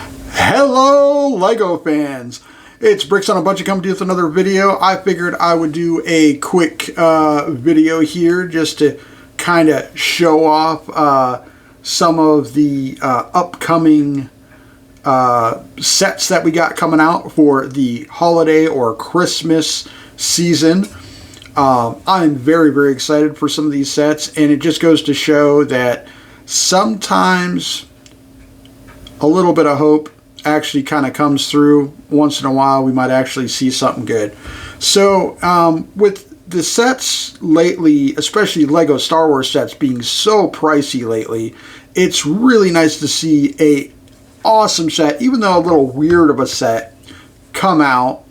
Hello LEGO fans, it's Bricks on a Budget coming to you with another video. I figured I would do a quick video here just to kind of show off some of the upcoming sets that we got coming out for the holiday or Christmas season. I'm very excited for some of these sets, and it just goes to show that sometimes a little bit of hope actually kind of comes through. Once in a while we might actually see something good. So with the sets lately, especially LEGO Star Wars sets being so pricey lately, it's really nice to see a awesome set, even though a little weird of a set, come out.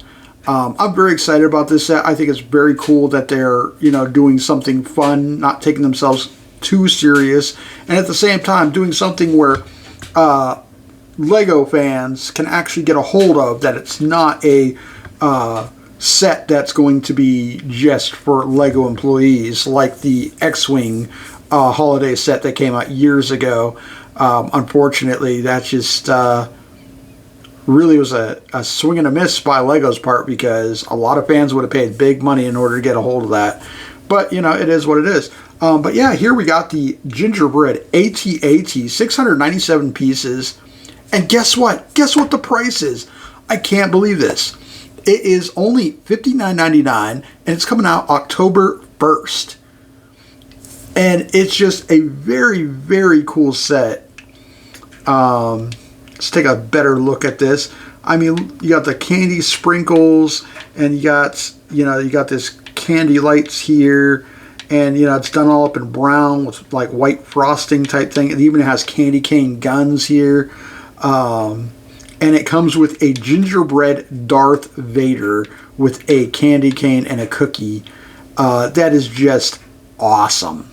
I'm very excited about this set. I think it's very cool that they're, doing something fun, not taking themselves too serious, and at the same time doing something where LEGO fans can actually get a hold of, that it's not a set that's going to be just for LEGO employees like the X-Wing holiday set that came out years ago. Unfortunately, that just really was a swing and a miss by LEGO's part, because a lot of fans would have paid big money in order to get a hold of that. But, it is what it is. But yeah, here we got the Gingerbread AT-AT, 697 pieces. And guess what? Guess what the price is? I can't believe this. It is only $59.99, and it's coming out October 1st. And it's just a very cool set. Let's take a better look at this. I mean, you got the candy sprinkles, and you got this candy lights here, and it's done all up in brown with like white frosting type thing. It even has candy cane guns here. And it comes with a gingerbread Darth Vader with a candy cane and a cookie. That is just awesome.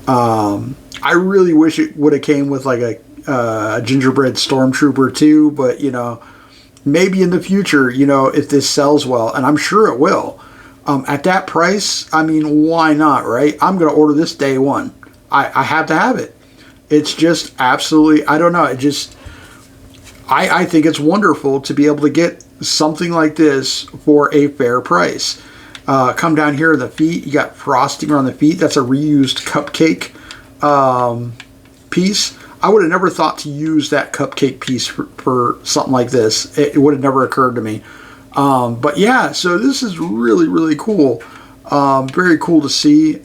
I really wish it would have came with like a gingerbread stormtrooper too, but maybe in the future, if this sells well, and I'm sure it will, at that price, I mean, why not, right? I'm going to order this day one. I have to have it. It's just absolutely, I don't know, I think it's wonderful to be able to get something like this for a fair price. Come down here to the feet, you got frosting around the feet. That's a reused cupcake piece. I would have never thought to use that cupcake piece for something like this. It would have never occurred to me. But yeah, so this is really cool. Very cool to see.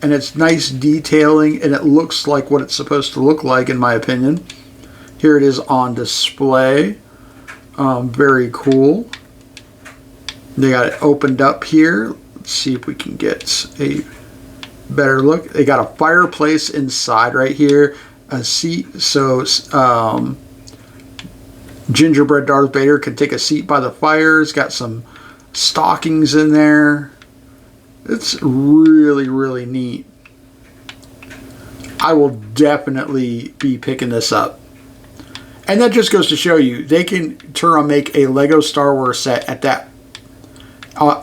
And it's nice detailing, and it looks like what it's supposed to look like, in my opinion. Here it is on display. Very cool. They got it opened up here. Let's see if we can get a better look. They got a fireplace inside right here, a seat, so gingerbread Darth Vader can take a seat by the fire. It's got some stockings in there. It's really neat. I will definitely be picking this up. And that just goes to show you, they can turn around and make a LEGO Star Wars set at that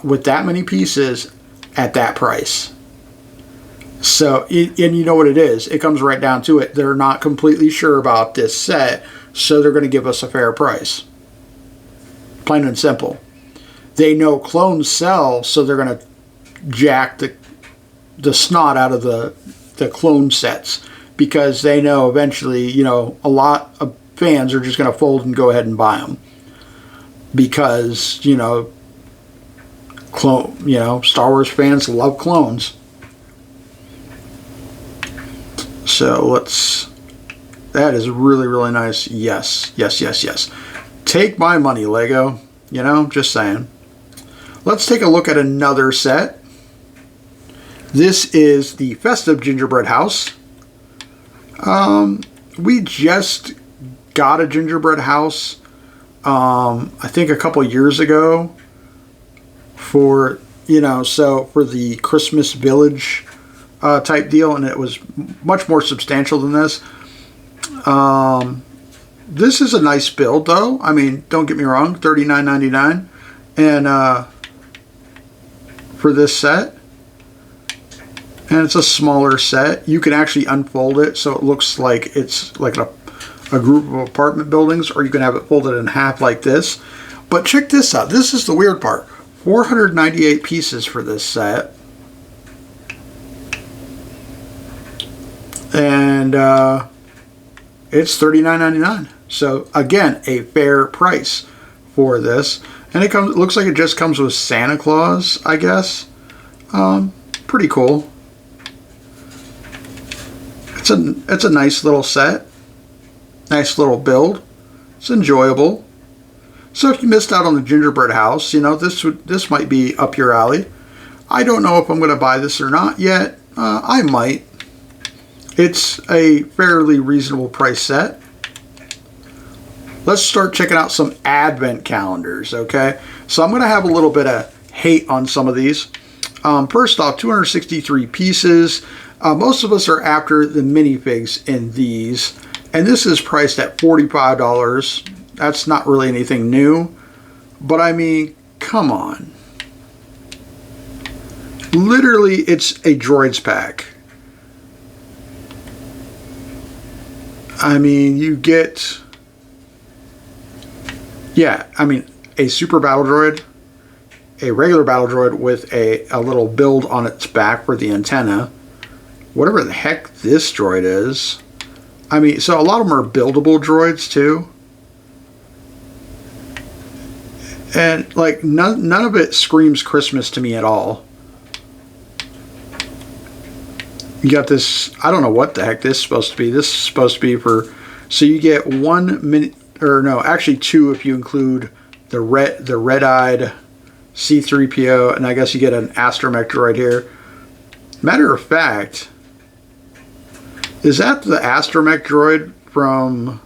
with that many pieces at that price. So, and you know what it is. It comes right down to it. They're not completely sure about this set, so they're going to give us a fair price. Plain and simple. They know clones sell, so they're going to jack the snot out of the clone sets, because they know eventually, a lot of fans are just going to fold and go ahead and buy them, because Star Wars fans love clones. So that is really nice. Yes. Take my money, LEGO. Just saying. Let's take a look at another set. This is the Festive Gingerbread House. We just got a gingerbread house, I think a couple years ago, for for the Christmas Village type deal, and it was much more substantial than this. This is a nice build, though. I mean, don't get me wrong, $39.99, and for this set. And it's a smaller set. You can actually unfold it so it looks like it's like a group of apartment buildings, or you can have it folded in half like this. But check this out. This is the weird part. 498 pieces for this set. And it's $39.99. So again, a fair price for this. And it looks like it just comes with Santa Claus, I guess. Pretty cool. It's a nice little set. Nice little build. It's enjoyable. So if you missed out on the gingerbread house, you know, this might be up your alley. I don't know if I'm going to buy this or not yet. I might. It's a fairly reasonable price set. Let's start checking out some advent calendars, okay? So I'm going to have a little bit of hate on some of these. First off, 263 pieces. Most of us are after the minifigs in these. And this is priced at $45. That's not really anything new. But I mean, come on. Literally, it's a droids pack. I mean, you get... Yeah, I mean, a super battle droid, a regular battle droid with a little build on its back for the antenna, whatever the heck this droid is. I mean, so a lot of them are buildable droids too. And like none of it screams Christmas to me at all. You got this, I don't know what the heck this is supposed to be. This is supposed to be for, so you get one minute, or no, actually two if you include the red-eyed C-3PO, and I guess you get an astromech droid here. Matter of fact, is that the astromech droid from...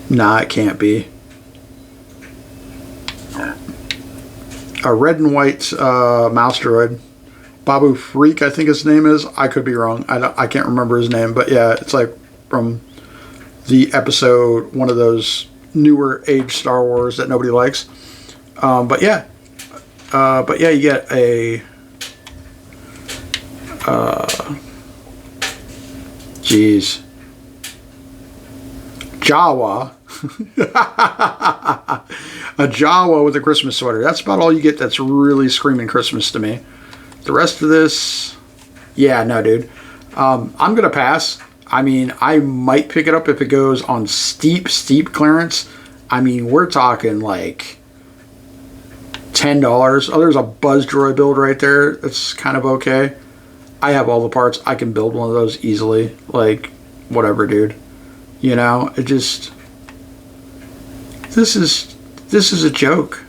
Nah, it can't be. A red and white mouse droid. Babu Freak, I think his name is. I could be wrong. I can't remember his name, but yeah, it's like from the episode, one of those newer age Star Wars that nobody likes. But yeah, you get a Jawa. A Jawa with a Christmas sweater. That's about all you get that's really screaming Christmas to me. The rest of this, yeah, no, dude. I'm going to pass. I mean, I might pick it up if it goes on steep clearance. I mean, we're talking like $10. Oh, there's a Buzz Droid build right there. That's kind of okay. I have all the parts. I can build one of those easily. Like, whatever, dude. You know, it just... This is a joke.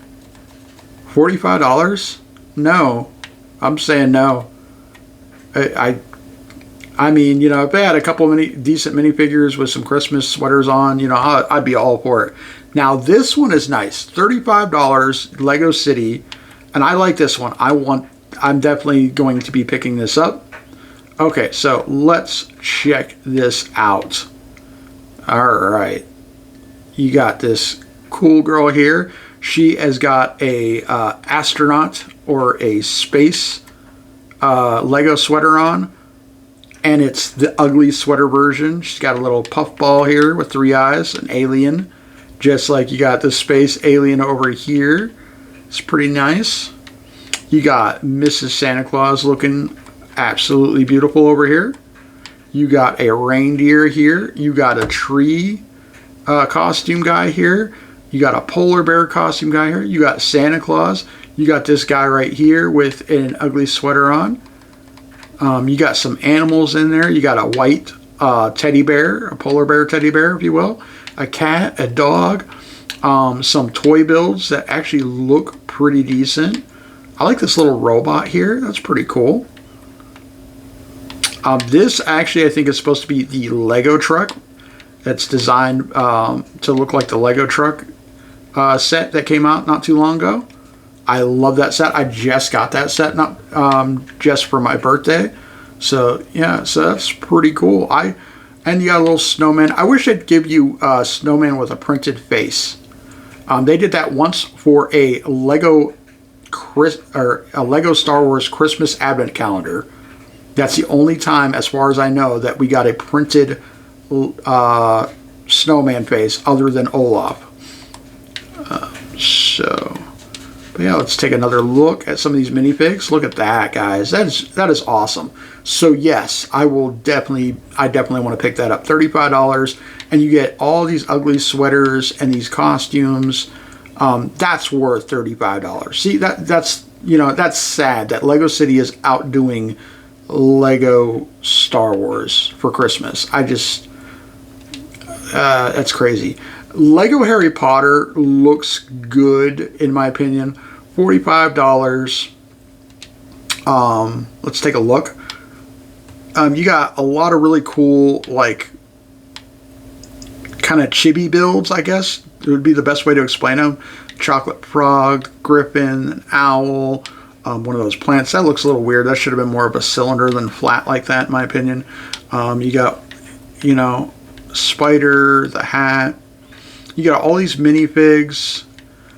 $45? No. I'm saying no. I mean, you know, if they had a couple of decent minifigures with some Christmas sweaters on, you know, I'd be all for it. Now, this one is nice. $35, Lego City. And I like this one. I'm definitely going to be picking this up. Okay, so let's check this out. All right. You got this cool girl here. She has got a astronaut or a space Lego sweater on. And it's the ugly sweater version. She's got a little puffball here with 3 eyes, an alien. Just like you got the space alien over here. It's pretty nice. You got Mrs. Santa Claus looking absolutely beautiful over here. You got a reindeer here. You got a tree costume guy here. You got a polar bear costume guy here. You got Santa Claus. You got this guy right here with an ugly sweater on. You got some animals in there. You got a white teddy bear, a polar bear teddy bear, if you will. A cat, a dog. Some toy builds that actually look pretty decent. I like this little robot here. That's pretty cool. This actually, I think, is supposed to be the Lego truck. That's designed to look like the Lego truck set that came out not too long ago. I love that set. I just got that set, not just for my birthday. So yeah, so that's pretty cool. And you got a little snowman. I wish I'd give you a snowman with a printed face. They did that once for a Lego Star Wars Christmas Advent calendar. That's the only time, as far as I know, that we got a printed snowman face other than Olaf. But yeah, let's take another look at some of these minifigs. Look at that, guys. That is awesome. So yes, I definitely want to pick that up. $35, and you get all these ugly sweaters and these costumes. That's worth $35. See, that's that's sad that Lego City is outdoing Lego Star Wars for Christmas. That's crazy. Lego Harry Potter looks good, in my opinion. $45. Let's take a look. You got a lot of really cool, like, kind of chibi builds, I guess. It would be the best way to explain them. Chocolate frog, griffin, an owl, one of those plants. That looks a little weird. That should have been more of a cylinder than flat like that, in my opinion. You got, spider, the hat. You got all these minifigs.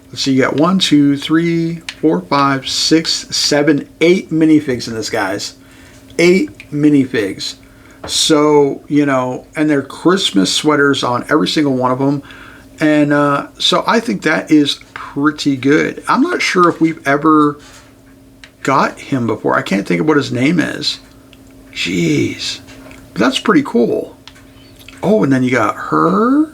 Let's see, you got 1, 2, 3, 4, 5, 6, 7, 8 minifigs in this, guys. 8 minifigs. So, and they're Christmas sweaters on every single one of them. And so I think that is pretty good. I'm not sure if we've ever got him before. I can't think of what his name is. Jeez. But that's pretty cool. Oh, and then you got her.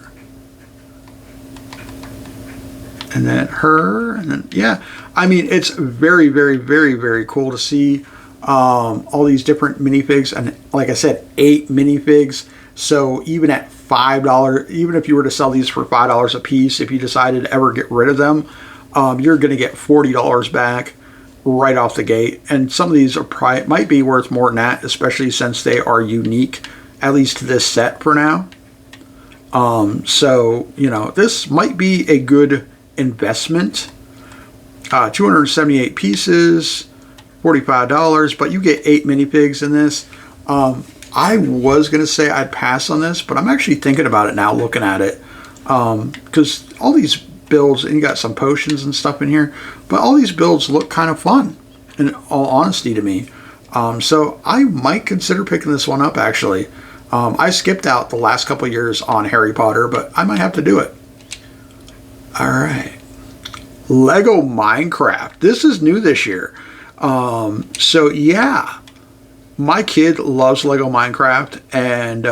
And then her, and then, yeah. I mean, it's very, very, very, very cool to see all these different minifigs. And like I said, 8 minifigs. So even at $5, even if you were to sell these for $5 a piece, if you decided to ever get rid of them, you're going to get $40 back right off the gate. And some of these are might be worth more than that, especially since they are unique, at least to this set for now. So, this might be a good investment. 278 pieces, $45, but you get 8 minifigs in this. I was going to say I'd pass on this, but I'm actually thinking about it now, looking at it. Because all these builds, and you got some potions and stuff in here, but all these builds look kind of fun, in all honesty to me. So I might consider picking this one up, actually. I skipped out the last couple years on Harry Potter, but I might have to do it. All right. Lego Minecraft. This is new this year. So yeah, my kid loves Lego Minecraft, and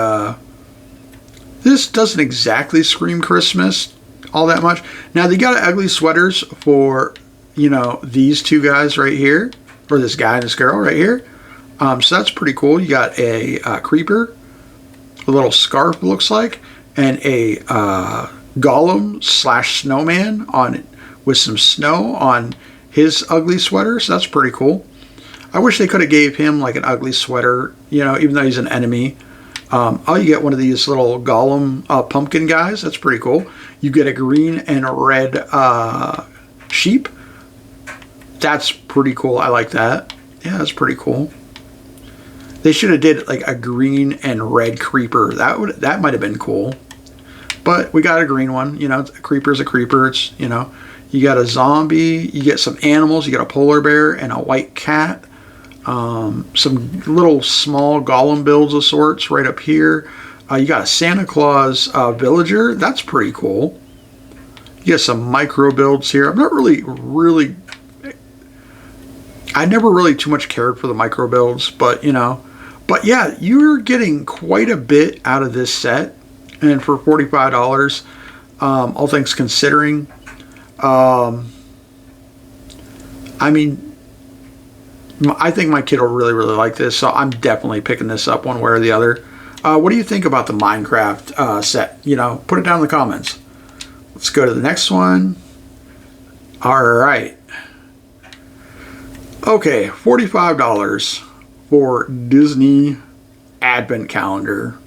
this doesn't exactly scream Christmas all that much. Now they got ugly sweaters for, these two guys right here, or this guy and this girl right here. So that's pretty cool. You got a creeper, a little scarf looks like, and a golem / snowman with some snow on his ugly sweater. So that's pretty cool. I wish they could have gave him like an ugly sweater, even though he's an enemy. You get one of these little golem pumpkin guys. That's pretty cool. You get a green and a red sheep. That's pretty cool. I like that. Yeah, that's pretty cool. They should have did like a green and red creeper. That might have been cool. But we got a green one. A creeper's a creeper. It's, you got a zombie. You get some animals. You got a polar bear and a white cat. Some little small golem builds of sorts right up here. You got a Santa Claus villager. That's pretty cool. You get some micro builds here. I'm not really... I never really too much cared for the micro builds, but But yeah, you're getting quite a bit out of this set. And for $45, all things considering, I mean, I think my kid will really, really like this. So I'm definitely picking this up one way or the other. What do you think about the Minecraft set? Put it down in the comments. Let's go to the next one. All right. Okay, $45 for Disney Advent Calendar.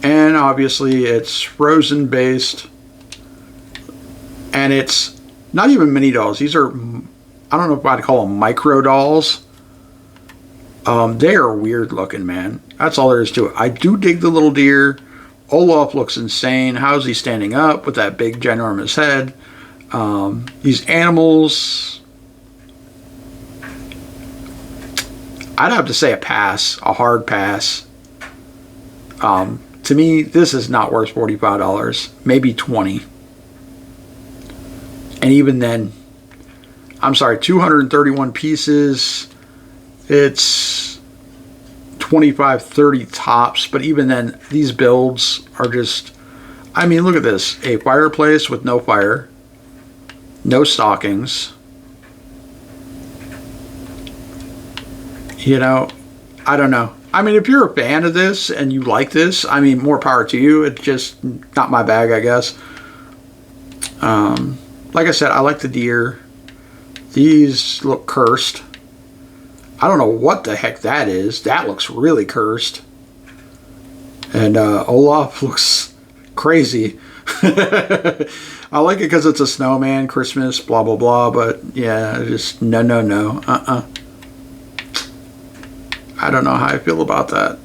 And obviously it's Frozen based. And it's not even mini dolls. These are, I don't know if I'd call them micro dolls. They are weird looking, man. That's all there is to it. I do dig the little deer. Olaf looks insane. How's he standing up with that big ginormous head? These animals, I'd have to say a pass, a hard pass. To me, this is not worth $45, maybe $20. And even then, I'm sorry, 231 pieces, it's 25, 30 tops. But even then, these builds are just, I mean, look at this. A fireplace with no fire, no stockings. You know, I don't know. I mean, if you're a fan of this and you like this, I mean, more power to you. It's just not my bag, I guess. Like I said, I like the deer. These look cursed. I don't know what the heck that is. That looks really cursed. And Olaf looks crazy. I like it because it's a snowman, Christmas, blah, blah, blah. But yeah, just no, no, no. I don't know how I feel about that.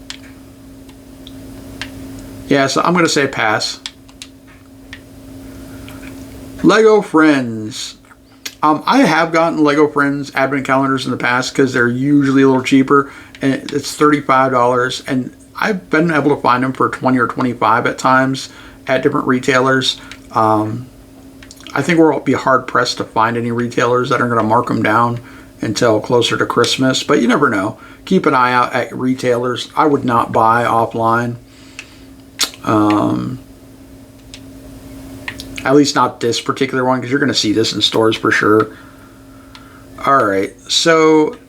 Yeah, so I'm going to say pass. Lego Friends. I have gotten Lego Friends advent calendars in the past because they're usually a little cheaper, and it's $35. And I've been able to find them for $20 or $25 at times at different retailers. I think we'll be hard pressed to find any retailers that are going to mark them down until closer to Christmas, but you never know. Keep an eye out at retailers. I would not buy offline. At least not this particular one, because you're going to see this in stores for sure. Alright, so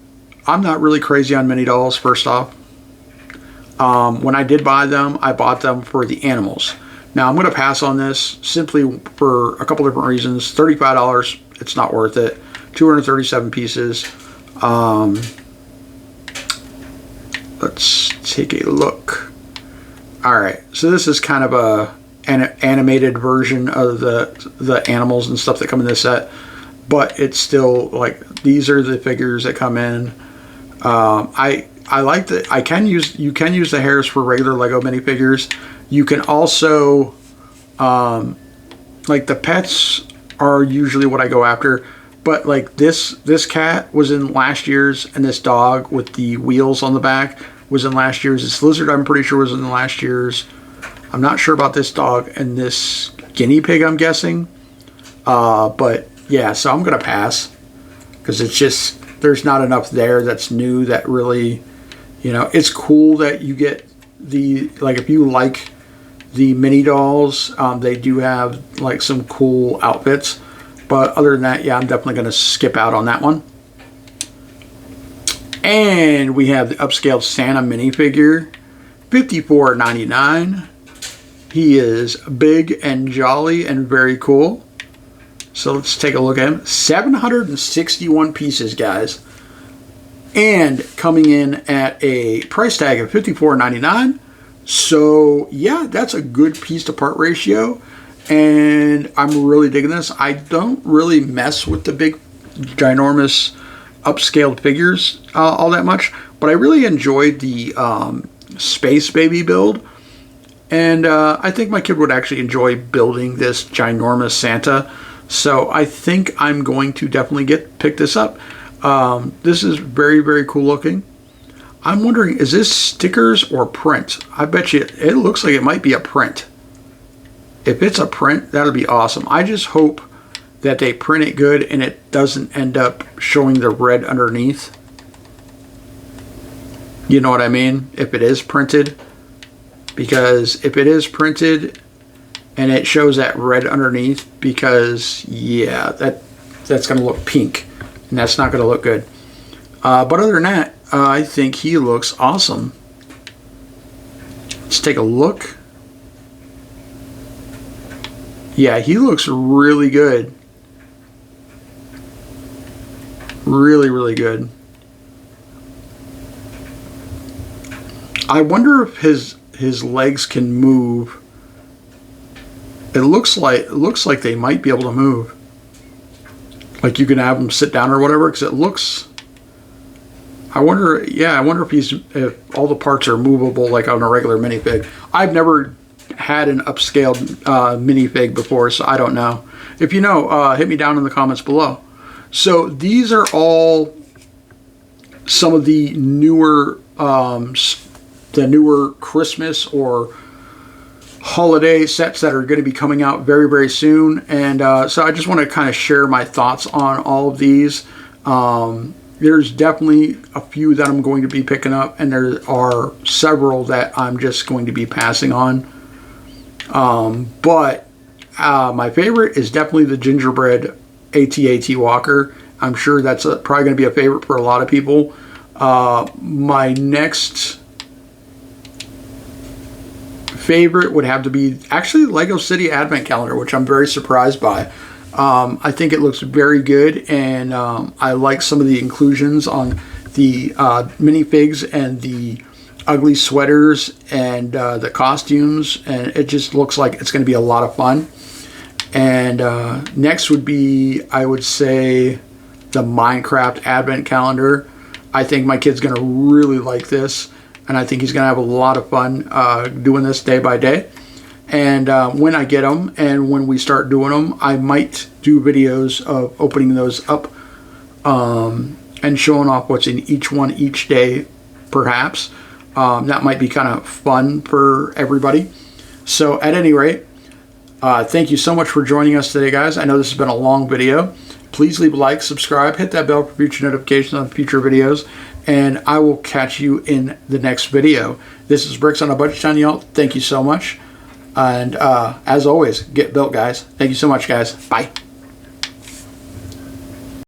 I'm not really crazy on mini dolls, first off. When I did buy them, I bought them for the animals. Now I'm going to pass on this simply for a couple different reasons. $35, it's not worth it. 237 pieces. Let's take a look. Alright, so this is kind of an animated version of the animals and stuff that come in this set, but it's still like, these are the figures that come in. I like that you can use the hairs for regular Lego minifigures. You can also like the pets are usually what I go after. But like this cat was in last year's, and this dog with the wheels on the back was in last year's. This lizard, I'm pretty sure, was in last year's. I'm not sure about this dog and this guinea pig, I'm guessing. But yeah, so I'm going to pass. Because it's just, there's not enough there that's new that really, you know, it's cool that you get the, like if you like the mini dolls, they do have like some cool outfits. But other than that, yeah, I'm definitely going to skip out on that one. And we have the upscaled Santa minifigure, $54.99. He is big and jolly and very cool. So let's take a look at him. 761 pieces, guys. And coming in at a price tag of $54.99. So yeah, that's a good piece to part ratio. And I'm really digging this. I don't really mess with the big, ginormous, upscaled figures all that much. But I really enjoyed the Space Baby build. And I think my kid would actually enjoy building this ginormous Santa. So I think I'm going to definitely pick this up. This is very, very cool looking. I'm wondering, is this stickers or print? I bet you it looks like it might be a print. If it's a print, that'll be awesome. I just hope that they print it good and it doesn't end up showing the red underneath. You know what I mean? If it is printed. Because if it is printed and it shows that red underneath, because yeah, that's going to look pink. And that's not going to look good. But other than that, I think he looks awesome. Let's take a look. Yeah, he looks really good. Really, really good. I wonder if his legs can move. It looks like they might be able to move. Like you can have him sit down or whatever, because it looks. I wonder if all the parts are movable like on a regular minifig. I've never had an upscaled minifig before, so I don't know. If you know, hit me down in the comments below. So these are all some of the newer Christmas or holiday sets that are going to be coming out very, very soon. And so I just want to kind of share my thoughts on all of these. There's definitely a few that I'm going to be picking up, and there are several that I'm just going to be passing on. But my favorite is definitely the gingerbread AT-AT Walker. I'm sure that's probably going to be a favorite for a lot of people. My next favorite would have to be actually Lego City Advent Calendar, which I'm very surprised by. I think it looks very good, and I like some of the inclusions on the minifigs and the ugly sweaters and the costumes, and it just looks like it's going to be a lot of fun. And next would be, I would say, the Minecraft Advent Calendar. I think my kid's going to really like this, and I think he's going to have a lot of fun doing this day by day. And when I get them and when we start doing them, I might do videos of opening those up and showing off what's in each one each day, perhaps. That might be kind of fun for everybody. So at any rate, thank you so much for joining us today, guys. I know this has been a long video. Please leave a like, subscribe, hit that bell for future notifications on future videos, and I will catch you in the next video. This is Bricks on a Budget telling y'all, thank you so much. And as always, get built, guys. Thank you so much, guys. Bye.